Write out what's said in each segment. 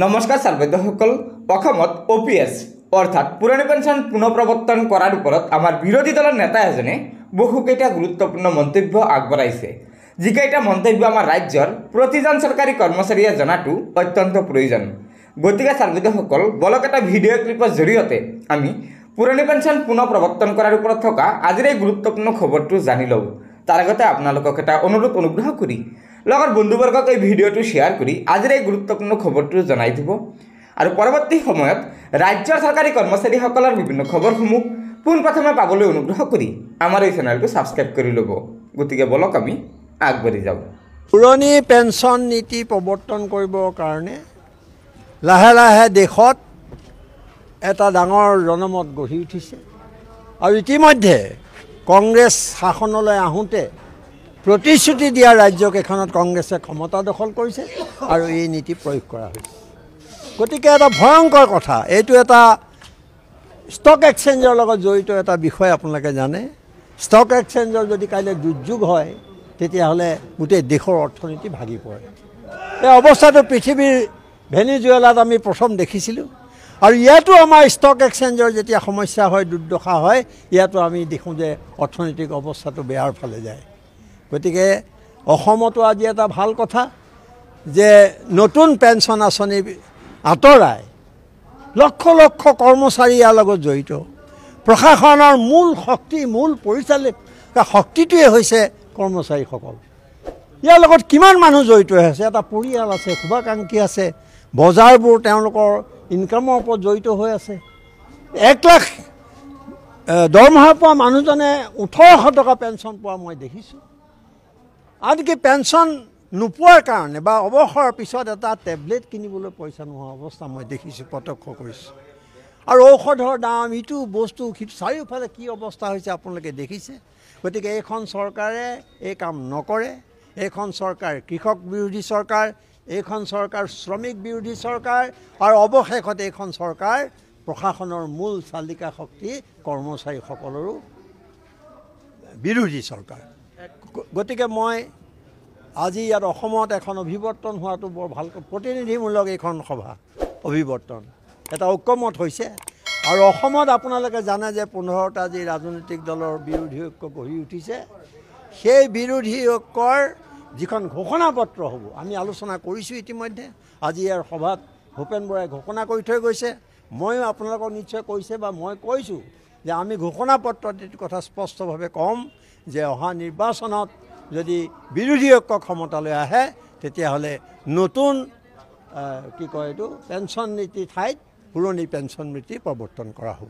নমস্কাৰ ছাৰবাইদেউসকল অসমত OPS অৰ্থাৎ পুৰণি পেঞ্চন পুনঃপ্ৰৱৰ্তন কৰাৰ ওপৰত আমাৰ বিৰোধী দলৰ নেতা এজনে বহুকেইটা গুৰুত্বপূৰ্ণ মন্তব্য আগবঢ়াইছে যিকেইটা মন্তব্য আমাৰ ৰাজ্যৰ প্ৰতিজন চৰকাৰী কৰ্মচাৰীয়ে জনাটো অত্যন্ত প্ৰয়োজন গতিকে ছাৰবাইদেউসকল বলক এটা ভিডিঅ' ক্লিপৰ জৰিয়তে আমি পুৰণি পেঞ্চন পুনঃপ্ৰৱৰ্তন কৰাৰ ওপৰত থকা আজিৰ এই গুৰুত্বপূৰ্ণ খবৰটো জানি লওঁ তাৰ আগতে আপোনালোকক এটা অনুগ্ৰহ কৰি লগৰ বন্ধুবৰ্গক এই ভিডিঅ'টো শ্বেয়াৰ কৰি আজিৰ এই গুৰুত্বপূৰ্ণ খবৰটো জনাই দিব আৰু পৰৱৰ্তী সময়ত ৰাজ্যৰ চৰকাৰী কৰ্মচাৰীসকলৰ বিভিন্ন খবৰসমূহ পোনপ্ৰথমে পাবলৈ অনুগ্ৰহ কৰি আমাৰ এই চেনেলটো ছাবস্ক্ৰাইব কৰি ল'ব গতিকে বলক আমি আগবাঢ়ি যাওঁ পুৰণি পেঞ্চন নীতি প্ৰৱৰ্তন কৰিবৰ কাৰণে লাহে লাহে দেশত এটা ডাঙৰ জনমত গঢ়ি উঠিছে আৰু ইতিমধ্যে কংগ্ৰেছ শাসনলৈ আহোঁতে প্ৰতিশ্ৰুতি দিয়া ৰাজ্যকেইখনত কংগ্ৰেছে ক্ষমতা দখল কৰিছে আৰু এই নীতি প্ৰয়োগ কৰা হৈছে গতিকে এটা ভয়ংকৰ কথা এইটো এটা ষ্টক এক্সচেঞ্জৰ লগত জড়িত এটা বিষয় আপোনালোকে জানে ষ্টক এক্সচেঞ্জৰ যদি কাইলৈ দুৰ্যোগ হয় তেতিয়াহ'লে গোটেই দেশৰ অৰ্থনীতি ভাগি পৰে এই অৱস্থাটো পৃথিৱীৰ ভেনিজুৱেলাত আমি প্ৰথম দেখিছিলোঁ আৰু ইয়াতো আমাৰ ষ্টক এক্সচেঞ্জৰ যেতিয়া সমস্যা হয় দুৰ্দশা হয় ইয়াতো আমি দেখোঁ যে অৰ্থনৈতিক অৱস্থাটো বেয়াৰ ফালে যায় গতিকে অসমতো আজি এটা ভাল কথা যে নতুন পেঞ্চন আঁচনি আঁতৰাই লক্ষ লক্ষ কৰ্মচাৰী ইয়াৰ লগত জড়িত প্ৰশাসনৰ মূল শক্তি মূল পৰিচালিকা শক্তিটোৱে হৈছে কৰ্মচাৰীসকল ইয়াৰ লগত কিমান মানুহ জড়িত হৈ আছে এটা পৰিয়াল আছে শুভাকাংক্ষী আছে বজাৰবোৰ তেওঁলোকৰ ইনকামৰ ওপৰত জড়িত হৈ আছে 1 লাখ দৰমহা পোৱা মানুহজনে 1800 টকা পেঞ্চন পোৱা মই দেখিছোঁ আনকি পেঞ্চন নোপোৱাৰ কাৰণে বা অৱসৰৰ পিছত এটা টেবলেট কিনিবলৈ পইচা নোহোৱা অৱস্থা মই দেখিছোঁ প্ৰত্যক্ষ কৰিছোঁ আৰু ঔষধৰ দাম ইটো বস্তু চাৰিওফালে কি অৱস্থা হৈছে আপোনালোকে দেখিছে গতিকে এইখন চৰকাৰে এই কাম নকৰে এইখন চৰকাৰ কৃষক বিৰোধী চৰকাৰ এইখন চৰকাৰ শ্ৰমিক বিৰোধী চৰকাৰ আৰু অৱশেষত এইখন চৰকাৰ প্ৰশাসনৰ মূল চালিকা শক্তি কৰ্মচাৰীসকলৰো বিৰোধী চৰকাৰ গতিকে মই আজি ইয়াত অসমত এখন অভিৱৰ্তন হোৱাটো বৰ ভালকৈ প্ৰতিনিধিমূলক এইখন সভা অভিৱৰ্তন এটা ঐক্যমত হৈছে আৰু অসমত আপোনালোকে জানে যে 15টা যি ৰাজনৈতিক দলৰ বিৰোধী ঐক্য গঢ়ি উঠিছে সেই বিৰোধী ঐক্যৰ যিখন ঘোষণাপত্ৰ হ'ব আমি আলোচনা কৰিছোঁ ইতিমধ্যে আজি ইয়াৰ সভাত ভূপেন বৰাই ঘোষণা কৰি থৈ গৈছে ময়ো আপোনালোকক নিশ্চয় কৈছে বা মই কৈছোঁ যে আমি ঘোষণাপত্ৰত এইটো কথা স্পষ্টভাৱে ক'ম যে অহা নিৰ্বাচনত যদি বিৰোধী ঐক্য ক্ষমতালৈ আহে তেতিয়াহ'লে নতুন কি কয় এইটো পেঞ্চন নীতি ঠাইত পুৰণি পেঞ্চন নীতি প্ৰৱৰ্তন কৰা হ'ব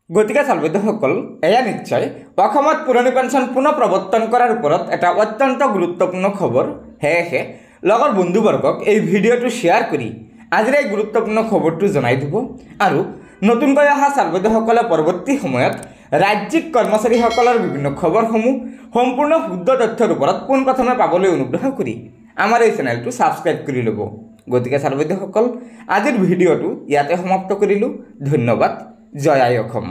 গতিকে ছাৰবাইদেউসকল এয়া নিশ্চয় অসমত পুৰণি পেঞ্চন পুনৰ প্ৰৱৰ্তন কৰাৰ ওপৰত এটা অত্যন্ত গুৰুত্বপূৰ্ণ খবৰ সেয়েহে লগৰ বন্ধুবৰ্গক এই ভিডিঅ'টো শ্বেয়াৰ কৰি আজিৰ এই গুৰুত্বপূৰ্ণ খবৰটো জনাই দিব আৰু নতুনকৈ অহা ছাৰবাইদেউসকলে পৰৱৰ্তী সময়ত ৰাজ্যিক কৰ্মচাৰীসকলৰ বিভিন্ন খবৰসমূহ সম্পূৰ্ণ শুদ্ধ তথ্যৰ ওপৰত পোনপ্ৰথমে পাবলৈ অনুগ্ৰহ কৰি আমাৰ এই চেনেলটো ছাবস্ক্ৰাইব কৰি ল'ব গতিকে ছাৰবাইদেউসকল আজিৰ ভিডিঅ'টো ইয়াতে সমাপ্ত কৰিলোঁ ধন্যবাদ জয় আই অসম।